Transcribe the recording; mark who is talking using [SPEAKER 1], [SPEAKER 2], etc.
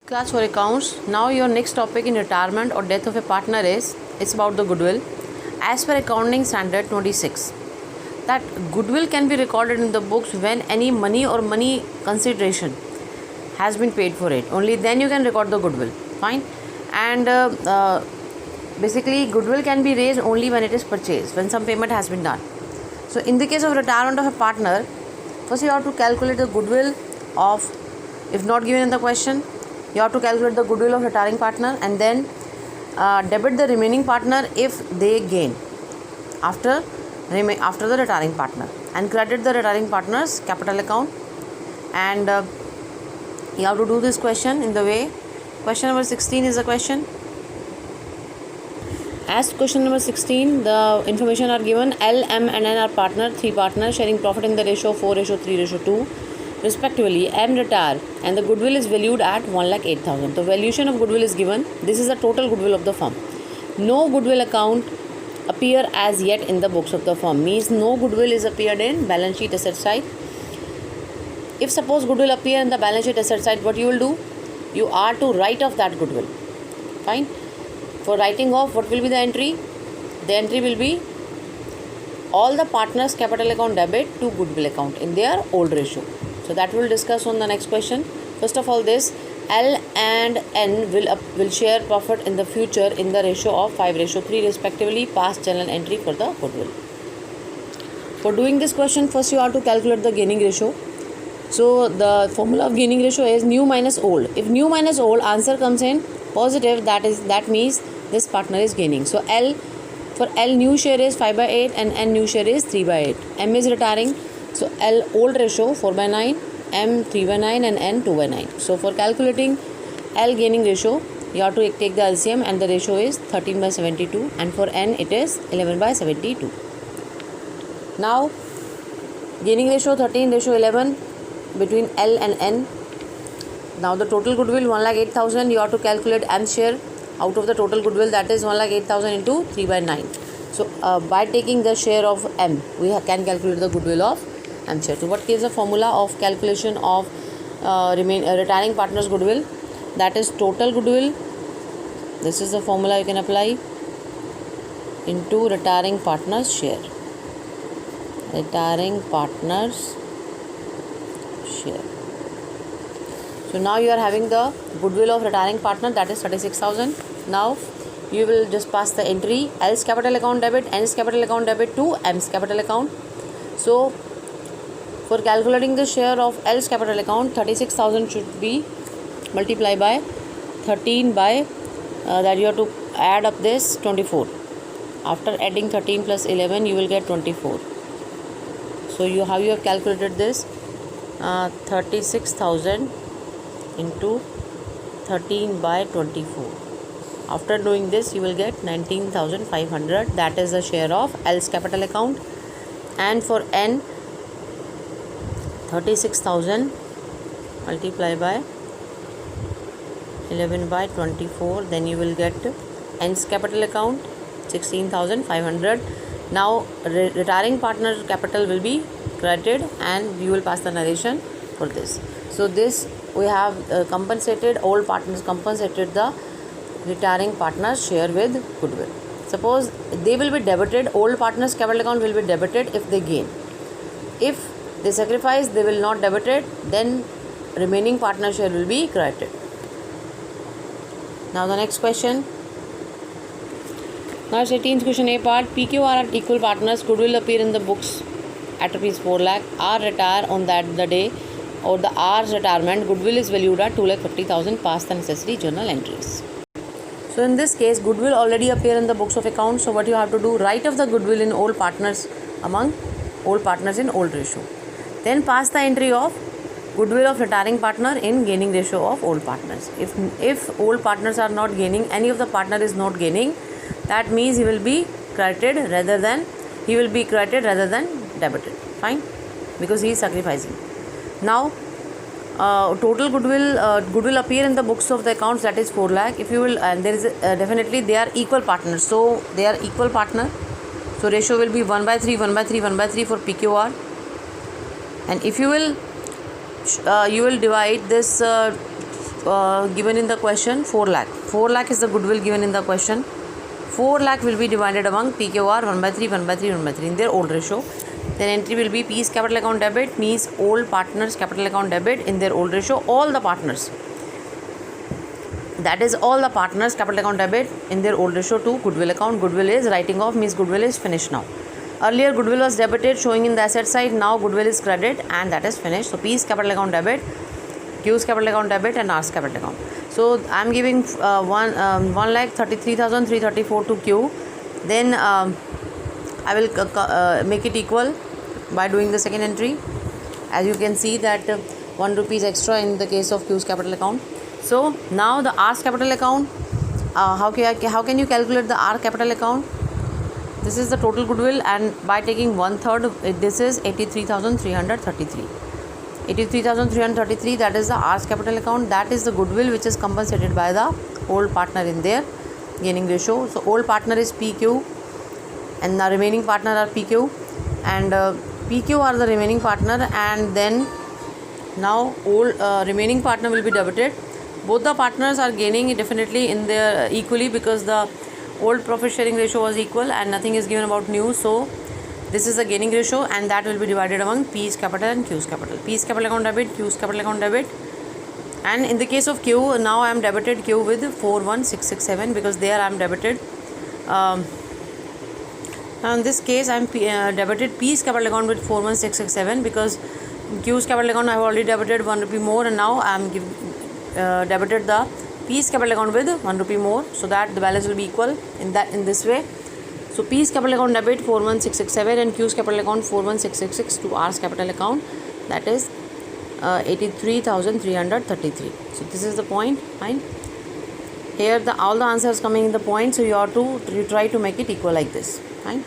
[SPEAKER 1] Class for accounts. Now your next topic in retirement or death of a partner is it's about the goodwill. As per accounting standard 26, that goodwill can be recorded in the books when any money or money consideration has been paid for it. Only then you can record the goodwill. Fine. And basically goodwill can be raised only when it is purchased, when some payment has been done. So in the case of retirement of a partner, first you have to calculate the goodwill of, if not given in the question, you have to calculate the goodwill of retiring partner and then debit the remaining partner if they gain after the retiring partner, and credit the retiring partner's capital account. And you have to do this question in the way. Question number 16 is the question. As question number 16, the information are given. L, M and N are partner, 3 partners sharing profit in the ratio 4:3:2 respectively. M retire and the goodwill is valued at 1,08,000. The valuation of goodwill is given. This is the total goodwill of the firm. No goodwill account appear as yet in the books of the firm. Means no goodwill is appeared in balance sheet asset side. If suppose goodwill appear in the balance sheet asset side, what you will do? You are to write off that goodwill. Fine. For writing off, what will be the entry? The entry will be all the partners' capital account debit to goodwill account in their old ratio. So that we'll discuss on the next question. First of all, this L and N will share profit in the future in the ratio of 5:3 respectively. Past journal entry for the goodwill. For doing this question, first you have to calculate the gaining ratio. So the formula of gaining ratio is new minus old. If new minus old answer comes in positive, that means this partner is gaining. So for L new share is 5/8 and N new share is 3/8. M is retiring. So L old ratio 4/9, M 3/9 and N 2/9. So for calculating L gaining ratio, you have to take the LCM and the ratio is 13/72 and for N it is 11/72. Now gaining ratio 13:11 between L and N. Now the total goodwill 1,08,000. You have to calculate M share out of the total goodwill, that is 1,08,000 into 3/9. So by taking the share of M, we can calculate the goodwill of M share. So what is the formula of calculation of retiring partners goodwill? That is total goodwill. This is the formula you can apply into retiring partners share. Retiring partners share. So now you are having the goodwill of retiring partner, that is 36,000. Now you will just pass the entry L's capital account debit, N's capital account debit to M's capital account. So for calculating the share of L's capital account, 36,000 should be multiplied by 13 by that you have to add up this 24. After adding 13 plus 11, you will get 24. So you have calculated this 36,000 into 13 by 24. After doing this, you will get 19,500. That is the share of L's capital account. And for N, 36,000 multiplied by 11/24. Then you will get N's capital account 16,500. Now retiring partner capital will be credited and you will pass the narration for this. So this we have compensated old partners, compensated the retiring partners share with goodwill. Suppose they will be debited, old partners capital account will be debited if they gain. If they sacrifice, they will not debit it, then remaining partner share will be credited. Now the next question. Now 18th question A part. PQR are equal partners, goodwill appear in the books at rupees 4 lakh. R retire on the day or the R's retirement, goodwill is valued at 2,50,000. Pass the necessary journal entries. So in this case, goodwill already appear in the books of accounts. So what you have to do, write off the goodwill in old partners among old partners in old ratio. Then pass the entry of goodwill of retiring partner in gaining ratio of old partners. If old partners are not gaining, any of the partner is not gaining, that means he will be credited rather than debited. Fine, because he is sacrificing. Now total goodwill appear in the books of the accounts, that is 4 lakh. If you will, and there is definitely they are equal partners, so they are equal partner. So ratio will be 1/3, 1/3, 1/3 for PQR. And if you will divide this given in the question? 4 lakh. 4 lakh is the goodwill given in the question. 4 lakh will be divided among PQR 1 by 3, 1 by 3, 1 by 3 in their old ratio. Then entry will be P's capital account debit means old partners capital account debit in their old ratio. All the partners. That is all the partners capital account debit in their old ratio to goodwill account. Goodwill is writing off means goodwill is finished now. Earlier goodwill was debited showing in the asset side. Now goodwill is credit and that is finished. So P's capital account debit, Q's capital account debit and R's capital account. So I am giving 1,33,334 to Q. Then I will make it equal by doing the second entry. As you can see that 1 rupees extra in the case of Q's capital account. So now the R's capital account, how can you calculate the R capital account? This is the total goodwill and by taking 1/3, this is 83,333. 83,333, that is the R's capital account. That is the goodwill which is compensated by the old partner in their gaining ratio. So old partner is PQ and the remaining partner are PQ, and PQ are the remaining partner, and then now old remaining partner will be debited. Both the partners are gaining definitely in their equally because the old profit sharing ratio was equal and nothing is given about new. So this is the gaining ratio and that will be divided among P's capital and Q's capital. P's capital account debit, Q's capital account debit. And in the case of Q, now I am debited Q with 41667 because there I am debited. Now in this case I am debited P's capital account with 41667 because Q's capital account I have already debited 1 rupee more, and now I am debited the P's capital account with 1 rupee more, so that the balance will be equal in this way. So P's capital account debit 41667 and Q's capital account 41666 to R's capital account, that is 83,333. So this is the point. Fine. Here all the answers coming in the point, so you try to make it equal like this. Fine.